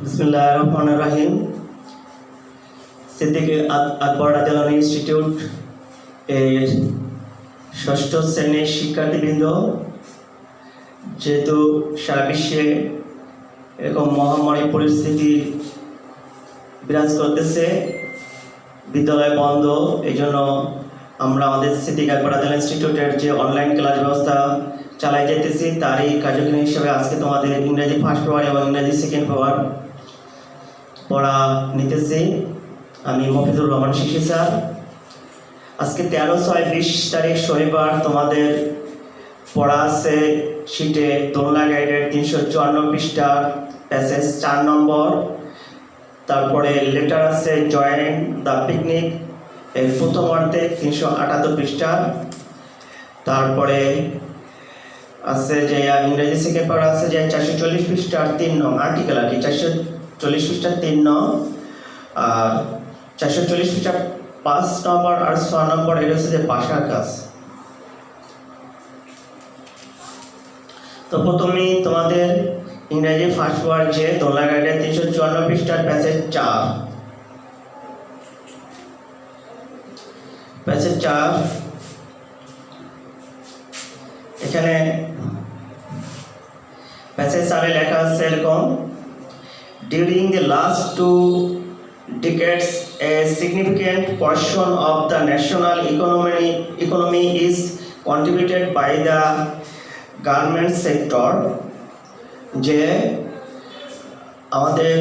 बिस्मिल्लाहिर्रहमानिर्रहीम। सिद्दीक আকবর ইনস্টিটিউট এর ষষ্ঠ শ্রেণীর শিক্ষার্থীবৃন্দ, যেহেতু সারা বিশ্বে এরকম মহামারী পরিস্থিতি বিরাজ করতেছে, বিদ্যালয় বন্ধ, এই জন্য আমরা আমাদের সিদ্দিক আকবর ইনস্টিটিউটের যে অনলাইন ক্লাস ব্যবস্থা চালাই যেতেছি তারই কার্যক্রম হিসেবে আজকে তোমাদের ইংরেজি ফার্স্ট পেপার এবং ইংরেজি সেকেন্ড পেপার পড়া নিতেছি। আমি মফিজুর রহমান শিশি স্যার। আজকে 13/6/20 তারিখ শনিবার তোমাদের পড়া আছে শিটে দোলনা গাইডের 354 পৃষ্ঠার প্যাসেজ 4 নম্বর। তারপরে লেটার আছে জয়েন দ্য পিকনিক এর প্রথম অর্ধে 378 পৃষ্ঠা। তারপরে আছে যে ইংরেজি সেকেন্ড পেপার আছে যে 440 পৃষ্ঠার 3 নং আর্টিকেল আর কি, 440 পৃষ্ঠার 3 নং, আর 440 পৃষ্ঠার 5 নম্বর আর 6 নম্বর এটা হচ্ছে যে ভাষার কাজ। তো প্রথমেই তোমাদের ইংরেজি ফার্স্ট পেপার যে দোলনা গাইডের 354 পৃষ্ঠার প্যাসেজ 4 এখানে প্যাসেজ 4 এ লেখা আছে এরকম: During the last 2 decades, a significant portion of the national economy is contributed by the garment sector. যে আমাদের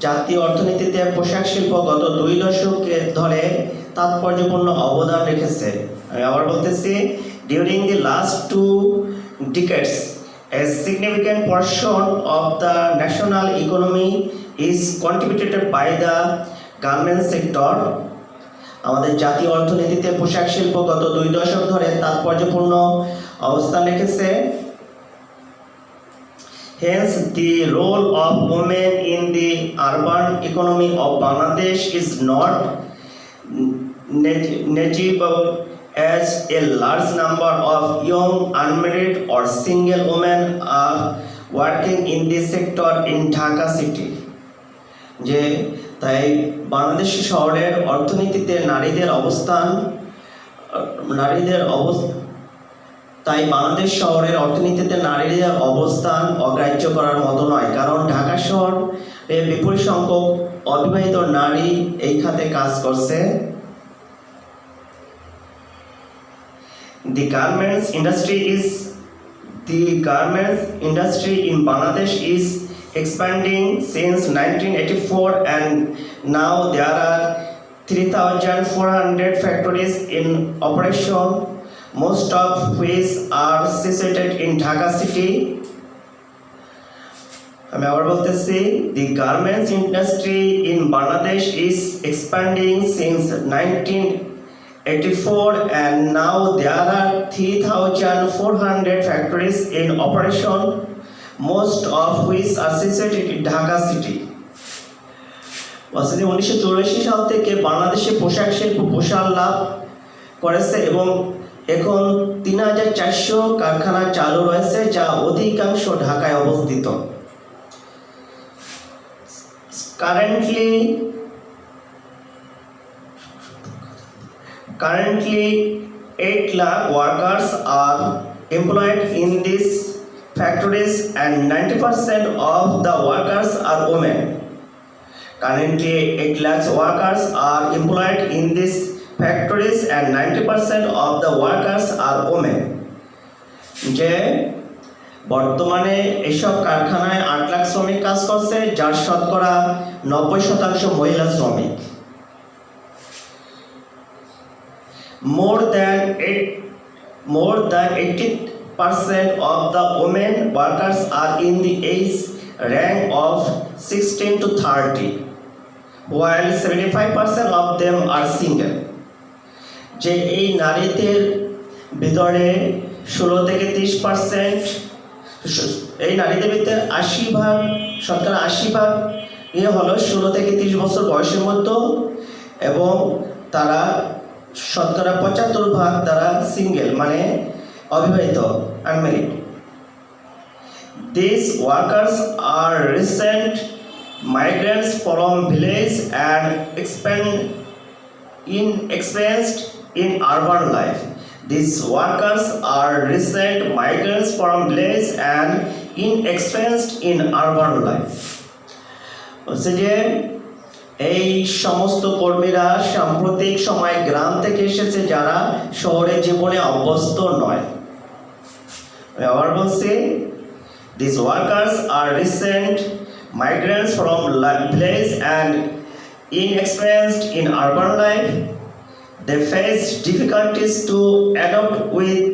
জাতীয় অর্থনীতিতে পোশাক শিল্প গত 2 দশক ধরে তাৎপর্যপূর্ণ অবদান রেখেছে। আমি আবার বলতেছি, During the last 2 decades, a significant portion of the national economy is contributed by the garment sector. আমাদের জাতীয় অর্থনীতিতে পোশাক শিল্প গত 2 দশক ধরে তাৎপর্যপূর্ণ অবস্থান রেখেছে। Hence, the role of women in the urban economy of Bangladesh is not negligible, as a large number of young unmarried or single women are working in this sector in Dhaka city. যে তাই বাংলাদেশ শহরের অর্থনীতিতে নারীদের অবস্থান অগ্রাহ্য করার মতো নয়, কারণ ঢাকা শহরে বিপুল সংখ্যক অবিবাহিত নারী এই খাতে কাজ করছে। The garments industry in Bangladesh is expanding since 1984, and now there are 3,400 factories in operation, most of which are situated in Dhaka city. The garments industry in Bangladesh is expanding since 1984, and now there are 3,400 factories in operation, most of which are situated in Dhaka city. 1984 সাল থেকে বাংলাদেশে পোশাক শিল্প প্রসার লাভ করেছে এবং এখন 3,400 কারখানা চালু রয়েছে, যা অধিকাংশ ঢাকায় অবস্থিত। Currently 8 lakh workers are employed in these factories, and 90% of the workers are women. Currently 8 lakh workers are employed in these factories, and 90% of the workers are women. যে বর্তমানে এসব কারখানায় 8 লাখ শ্রমিক কাজ করছে, যার শতকরা 90% মহিলা শ্রমিক। More than 80% of the women workers are in the age rank of 16 to 30, while 75% of them are single. যে এই নারীদের ভিতরে 16 থেকে 30%, এই নারীদের ভিতরে 80% শতকরা 80% হলো 16 থেকে 30 বছর বয়সের মধ্যে, এবং তারা শতকরা 75% তারা সিঙ্গেল মানে অবিবাহিত, unmarried. These workers are recent migrants from village and experienced in urban life. These workers are recent migrants from village and inexperienced in urban life. বলছে যে এই সমস্ত কর্মীরা সাম্প্রতিক সময় গ্রাম থেকে এসেছে যারা শহরে জীবনে অভ্যস্ত নয়। আবার বলছি these workers are recent migrants from village and inexperienced in urban life. They face difficulties to adapt with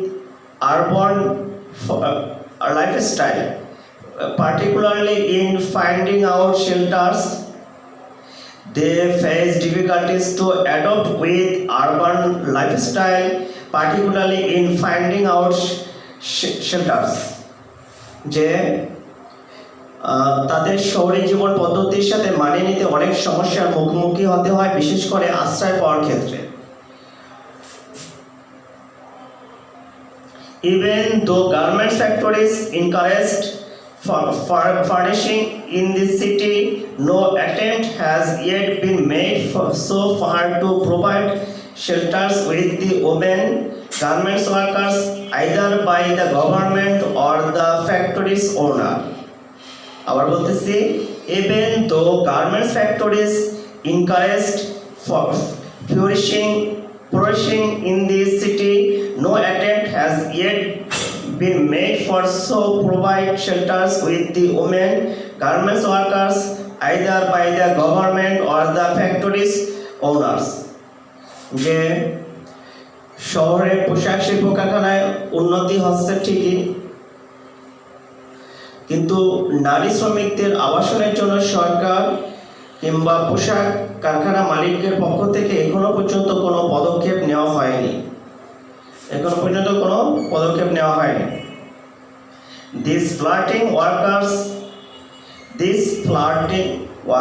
urban lifestyle, particularly in finding out shelters. They face difficulties to adapt with urban lifestyle, particularly in finding out shelters. যে তাদের শহরে জীবন পদ্ধতির সাথে মানিয়ে নিতে অনেক সমস্যার মুখোমুখি হতে হয়, বিশেষ করে আশ্রয় পাওয়ার ক্ষেত্রে। Even though garment factories encouraged furnishing in the city, no attempt has yet been made so far to provide shelters with the women garments workers, either by the government or the factory's owner. আবার বলতেছি, even though garment factories encouraged flourishing in the city, no attempt has yet been made for so provide shelters with the women garments workers, either by the government or the factory's owners. যে শহরে পোশাক শিল্প কারখানায় উন্নতি হচ্ছে ঠিকই, কিন্তু নারী শ্রমিকদের আবাসনের জন্য সরকার কিংবা পোশাক কারখানা মালিকের পক্ষ থেকে এখনো পর্যন্ত কোনো পদক্ষেপ নেওয়া হয়নি। These flirting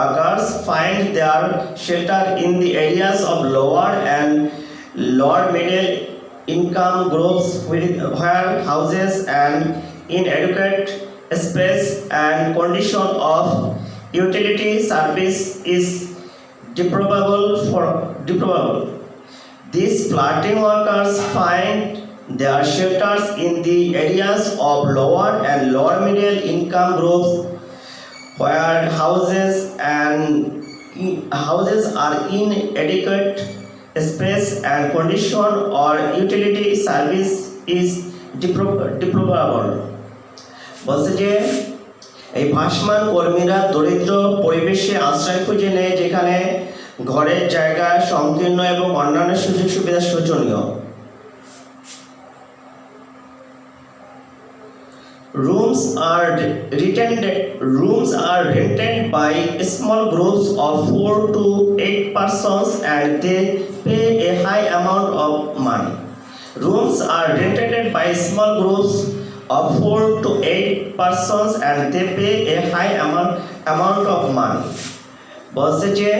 workers find their shelter in the areas of lower and lower middle income groups where houses and inadequate space and condition of utility service is deplorable. These flirting workers find their shelters in the areas of lower and lower middle income groups where houses are inadequate space and condition or utility service is deplorable. বলছে যে এই ভাসমান কর্মীরা দরিদ্র পরিবেশে আশ্রয় খুঁজে নেয় যেখানে ঘরের জায়গা সংকীর্ণ এবং অন্যান্য সুযোগ সুবিধা শোচনীয়। Rooms are rented by small groups of 4 to 8 persons and they pay a high amount of money. Rooms are rented by small groups of 4 to 8 persons and they pay a high amount of money. বলছে যে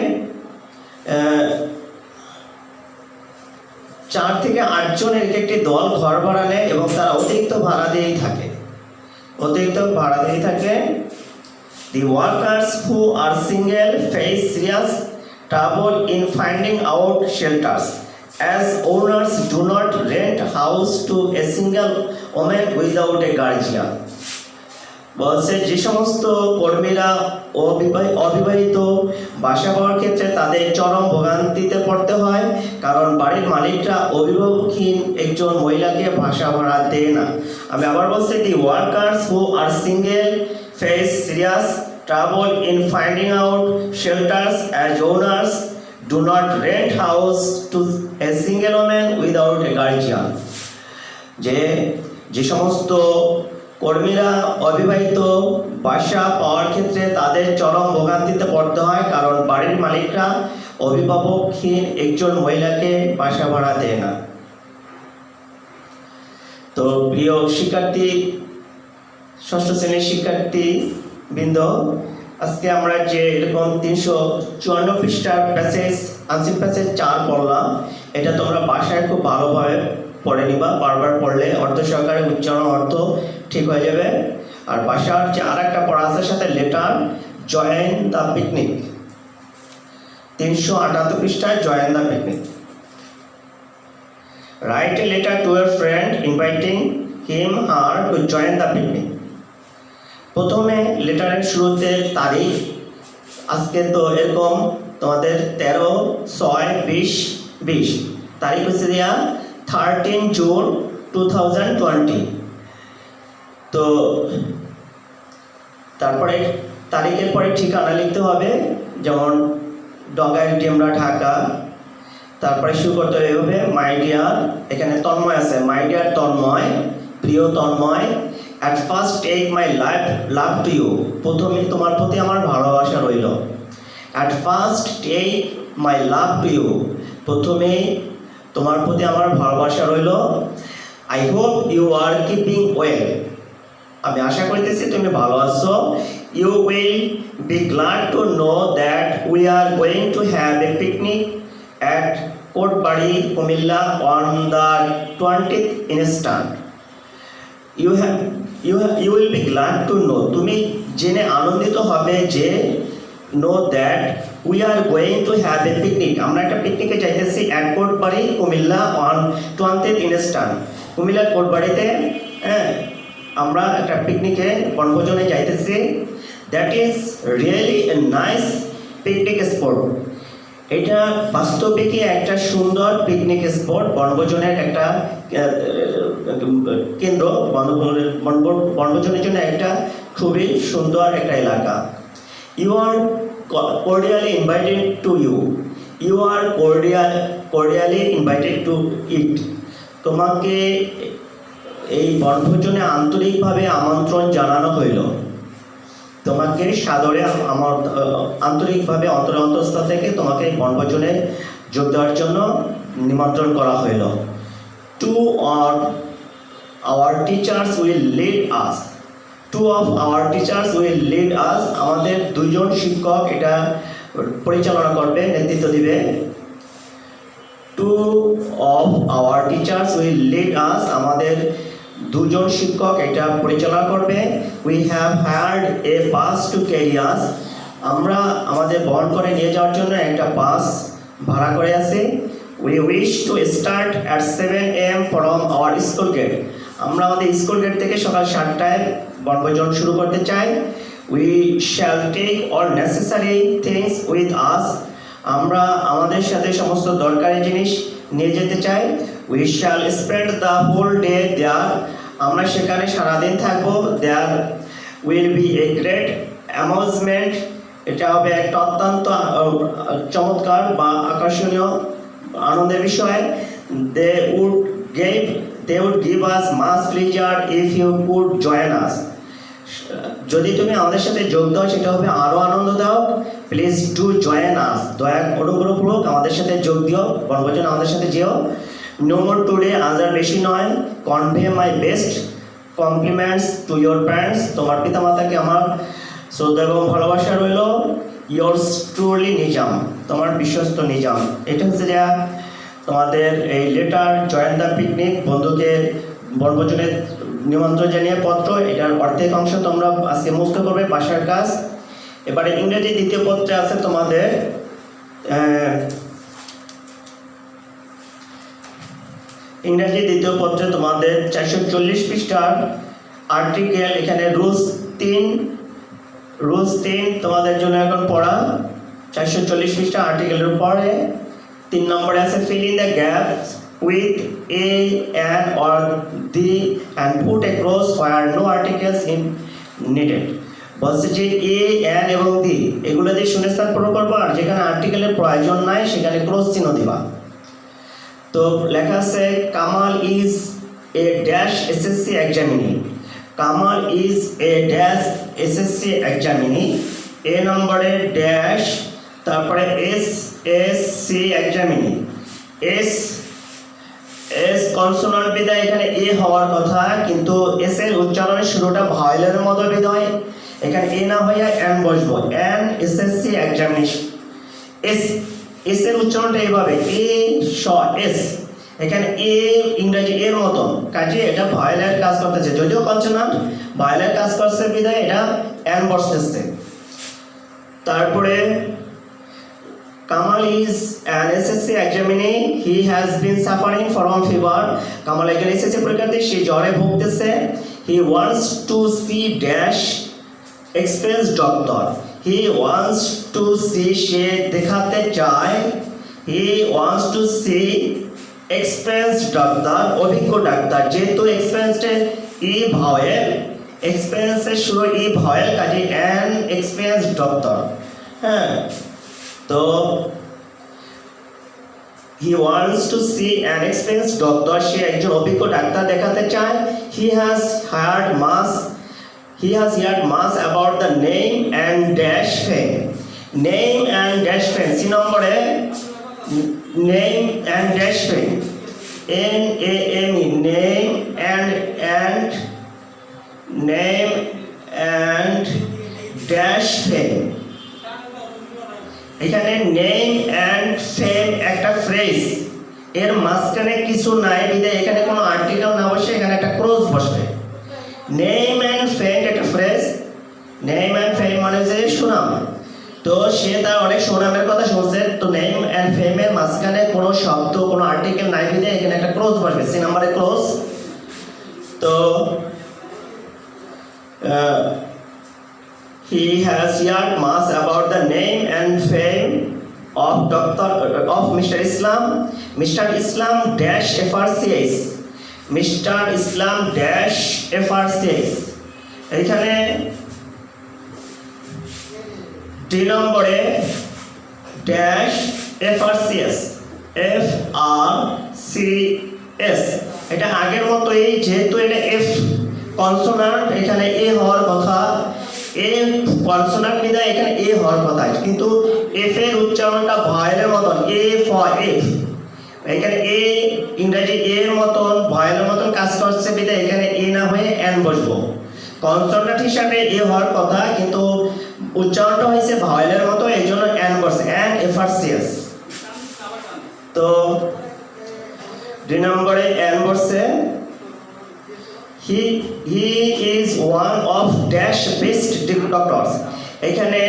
4 থেকে 8 জনের একটি দল ঘর ভাড়া নেয় এবং তারা অতিরিক্ত ভাড়া দিয়েই থাকে। The workers who are single face serious trouble in finding out shelters, as owners do not rent house to a single woman without a guardian. বলছে যে সমস্ত কর্মীরা অবিবাহিত বাসা পাওয়ার ক্ষেত্রে তাদের চরম ভোগান্তিতে পড়তে হয়, কারণ বাড়ির মালিকরা অভিভাবকহীন একজন মহিলাকে বাসা ভাড়া দেয় না। আমি আবার বলছি, the workers who are single face serious trouble in finding out shelters, as owners do not rent house to a single woman without a guardian. যে সমস্ত কর্মীরা অবিবাহিত বাসা পাওয়ার ক্ষেত্রে তাদের চরম ভোগান্তিতে পড়তে হয়, কারণ বাড়ির মালিকরা অভিভাবকহীন একজন মহিলাকে বাসা ভাড়া দেয় না। তো প্রিয় শিক্ষার্থী, ষষ্ঠ শ্রেণীর শিক্ষার্থী বৃন্দ, আজকে আমরা যে এরকম 354 পৃষ্ঠার প্যাসেজ আনসিক প্যাসেজ 4 পড়লাম, এটা তোমরা বাসায় খুব ভালোভাবে পড়ে নিবা। বারবার পড়লে অর্থ সহকারে উচ্চারণ অর্থ ঠিক হয়ে যাবে। আর বাসার যে আরেকটা পড়া আছে সাথে লেটার জয়েন দ্য পিকনিক। 378 পৃষ্ঠায় join the picnic. Write a letter to your friend inviting him her to join the picnic. প্রথমে লেটারের শুরুতে তারিখ, আজকে তো এরকম তোমাদের 13/6/2020, তারিখ হচ্ছে দেওয়া 13 জুন 2020। তো তারপরে তারিখের পরে ঠিকানা লিখতে হবে, যেমন ডগাইল ডেমরা ঢাকা। তারপরে শুরু করতে হবে মাই ডিয়ার, এখানে তন্ময় আছে, মাই ডিয়ার তন্ময়, প্রিয় Tanmoy, at first take my love to you, প্রথমে তোমার প্রতি আমার ভালোবাসা রইল। At first take my love to you, প্রথমে তোমার প্রতি আমার ভালোবাসা রইল। I hope you are keeping well, আমি আশা করতেছি তুমি ভালো আছো। You will be glad to know that we are going to have a picnic at Kotbari Comilla on the 20th instant. You will be glad to no, তুমি জেনে আনন্দিত হবে যে, no that we are going to have a picnic, আমরা একটা পিকনিকে যাইতেছি at Kotbari Comilla on 20th instant, কুমিল্লার কোটবাড়িতে আমরা একটা পিকনিকে বনভোজনে যাইতেছি। That is really a nice picnic spot, এটা বাস্তবিকই একটা সুন্দর পিকনিক স্পট, বনভোজনের একটা কেন্দ্র, বনভোজনের জন্য একটা খুবই সুন্দর একটা এলাকা। You are cordially invited to you, you are cordially invited to it, তোমাকে এই বনভোজনে আন্তরিকভাবে আমন্ত্রণ জানানো হইল, তোমাকে সাদরে আন্তরিকভাবে অন্তঃস্থল থেকে তোমাকে এই বনভোজনে যোগ দেওয়ার জন্য নিমন্ত্রণ করা হইল। Two of our teachers will lead us, আমাদের দুইজন শিক্ষক এটা পরিচালনা করবে, নেতৃত্ব দিবে। Two of our teachers will lead us, আমাদের দুজন শিক্ষক এটা পরিচালনা করবে। We have hired a bus to carry us, আমরা আমাদের বহন করে নিয়ে যাওয়ার জন্য একটা বাস ভাড়া করে আছি। We wish to start at 7 AM from our school gate, আমরা আমাদের স্কুল গেট থেকে সকাল 7টায় বনভোজন শুরু করতে চাই। We shall take all necessary things with us, আমরা আমাদের সাথে সমস্ত দরকারি জিনিস নিয়ে যেতে চাই। We shall spend the whole day there, আমরা সেখানে সারাদিন থাকবো। There will be a great amusement, এটা হবে একটা অত্যন্ত চমৎকার বা আকর্ষণীয় আনন্দের বিষয়। They would give us much pleasure if you could join us, যদি তুমি আমাদের সাথে যোগ দাও সেটা হবে আরো আনন্দদায়ক। প্লিজ ডু জয়েন আস, অনুগ্রহপূর্বক আমাদের সাথে যোগ দিও, বনভোজন আমাদের সাথে যেও। নো মোর টুডে, আজ আর বেশি নয়। Convey my best compliments to your parents, তোমার পিতামাতাকে আমার শ্রদ্ধা এবং ভালোবাসা রইল। ইয়োর্স ট্রুলি নিজাম, তোমার বিশ্বস্ত নিজাম। এটা হচ্ছে যা তোমাদের এই লেটার জয়েন দ্য পিকনিক, বন্ধুকে বনভোজনের নিমন্ত্রণ জানিয়ে পত্র, এটার অর্ধেক অংশ তোমরা আজকে মুক্ত করবে, বাসার কাজ। এবারে ইংরেজি দ্বিতীয় পত্রে আছে তোমাদের ইংরেজি দ্বিতীয় পত্রে তোমাদের 440 পৃষ্ঠার আর্টিকেল, এখানে রুলস 3 তোমাদের জন্য এখন পড়া। 440 পৃষ্ঠা আর্টিকেলের উপরে 3 নম্বরে আছে fill in the gaps with a, an or the and put a cross where no articles in needed, বলছে যে এ, an এবং the এগুলো দিয়ে শূন্যস্থান পূরণ করবো, আর যেখানে আর্টিকেলের প্রয়োজন নাই সেখানে ক্রস চিহ্ন দিবা। তো লেখা আছে Kamal is a dash SSC examinee, Kamal is a dash SSC examinee, A নম্বরে ড্যাশ, তারপরে এসএসসি এক্সামিনি, এস কনসোনান্ট বিদায়, এখানে এ হওয়ার কথা কিন্তু এস এর উচ্চারণের শুরুটা ভাওয়েলের মতো বিদায়, এখানে এ না হইয়া এন বসবো, এন এসএসসি এক্সামিনেশন। এস এর উচ্চারণটা এইভাবে এ স এস, এখানে এ ইংরেজি এর মতো, কাজে এটা ভাওয়েলের কাজ করতেছে, যদিও কনসোনান্ট ভাওয়েলের কাজ করছে বিদায় এটা এন বসতেছে। তারপরে Kamal is an SSC examinee. He has been suffering from fever. Kamal একজন SSC পরীক্ষার্থী, সে জ্বরে ভুগতেছে। He wants to see dash experienced doctor. He wants to see, সে দেখাতে চায়। He wants to see experienced doctor, অভিজ্ঞ doctor. যেহেতু experienced ই vowel, experienced এর শুরু ই vowel, কাজে an experienced doctor। হ্যাঁ, তো he wants to see an experienced doctor, সে একজন অভিজ্ঞ ডাক্তার দেখাতে চায়। he has heard much about the name and dash fame. name and dash fame, C নম্বরে name and dash fame, NAME, name and dash fame। এখানে name and ফেম একটা phrase, এর মাঝখানে কিছু নাই বিধায় এখানে কোনো আর্টিকেল না বসে এখানে একটা ক্রস বসবে। নেম অ্যান্ড ফেম একটা ফ্রেজ, নেম অ্যান্ড ফেম মানে যে সুনাম, তো সে তার অনেক সুনামের কথা শুনছে, তো নেম অ্যান্ড ফেমের মাঝখানে কোনো শব্দ কোনো আর্টিকেল নাই বিধায় এখানে একটা ক্রস বসবে, সি নাম্বারে ক্রস। তো he has heard much about the name and fame of Mr. Islam. Mr. Islam dash FRCS. Mr. Islam dash FRCS. এখানে 3 নম্বরে dash FRCS, FRCS। এটা আগের মতোই, যেহেতু এটা F কনসোনান্ট, এখানে A হওয়ার কথা, এ কনসোনান্ট বিধায় এখানে এ হওয়ার কথা, কিন্তু এফ এর উচ্চারণটা ভয়েলের মতন, এ ফর এফ, এখানে এ ইংরেজি এর মতন ভয়েলের মতন কাজ করছে বিধায় এখানে এ না হয়ে এন বসবো। কনসোনান্ট হিসাবে এ হওয়ার কথা, কিন্তু উচ্চারণটা হয়েছে ভয়েলের মতো, এই জন্য এন বসে, এন এফআরসিএস। তো 2 নম্বরে এন বসে। He is one of dash best doctors. এখানে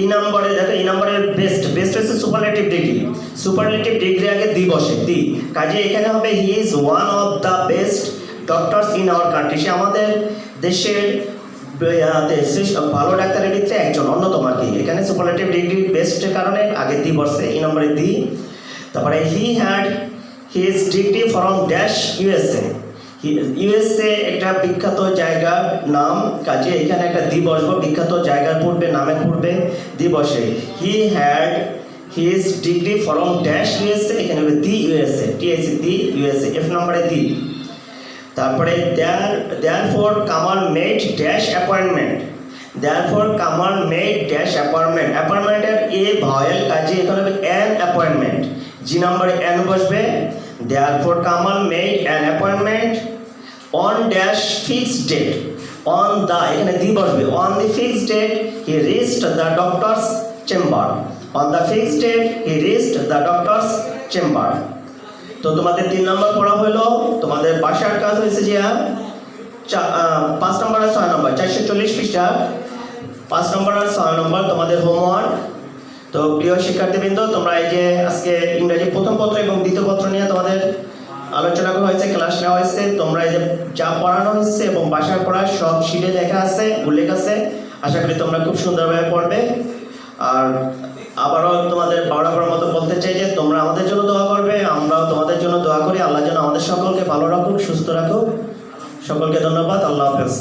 ই নম্বরে দেখো, ই নম্বরের বেস্ট হচ্ছে সুপারলেটিভ ডিগ্রি, সুপারলেটিভ ডিগ্রি আগে দি বসে, দি, কাজে এখানে হবে he is one of the best doctors in our country. সে আমাদের দেশের ভালো ডাক্তারের ভিতরে একজন, অন্যতম আর কি। এখানে সুপারলেটিভ ডিগ্রি বেস্টের কারণে আগে দি বসে, ই নম্বরে দি। তারপরে হি had his degree from dash USA. USA একটা বিখ্যাত জায়গার নাম, কাজে এখানে একটা দি বসবো, বিখ্যাত জায়গার পূর্বে নামের পূর্বে দি বসে। He had his degree from dash USA, এখানে হবে দি ইউএসএ, টিএসি দি ইউএসএ, এফ নম্বরে দি। তারপরে therefore Kamal made dash appointment, therefore Kamal made dash appointment, অ্যাপয়েন্টমেন্টের এ ভয়েল, কাজে এখানে হবে অ্যান অ্যাপয়েন্টমেন্ট, জি নম্বরে অ্যান বসবে। therefore Kamal made an appointment on dash fixed date, on the, এখানে দি বসবে, on the fixed date he reached the doctor's chamber, on the fixed date he reached the doctor's chamber। তো তোমাদের 3 নম্বর পড়া হলো, তোমাদের বাসার কাজ হয়েছে যে 5 নম্বর আর 6 নম্বর, 440 পৃষ্ঠা 5 নম্বর আর 6 নম্বর তোমাদের হোমওয়ার্ক। তো প্রিয় শিক্ষার্থীবৃন্দ, তোমরা এই যে আজকে ইংরেজি প্রথম পত্র এবং দ্বিতীয় পত্র নিয়ে তোমাদের আলোচনা করা হয়েছে, ক্লাস নেওয়া হয়েছে, তোমরা এই যে যা পড়ানো হয়েছে এবং বাসার পড়া সব শিটে লেখা আছে, উল্লেখ আছে, আশা করি তোমরা খুব সুন্দরভাবে পড়বে। আর আবারও তোমাদের বারবার মতো বলতে চাই যে তোমরা আমাদের জন্য দোয়া করবে, আমরাও তোমাদের জন্য দোয়া করি। আল্লাহ যেন আমাদের সকলকে ভালো রাখুক, সুস্থ রাখুক। সকলকে ধন্যবাদ, আল্লাহ হাফেজ।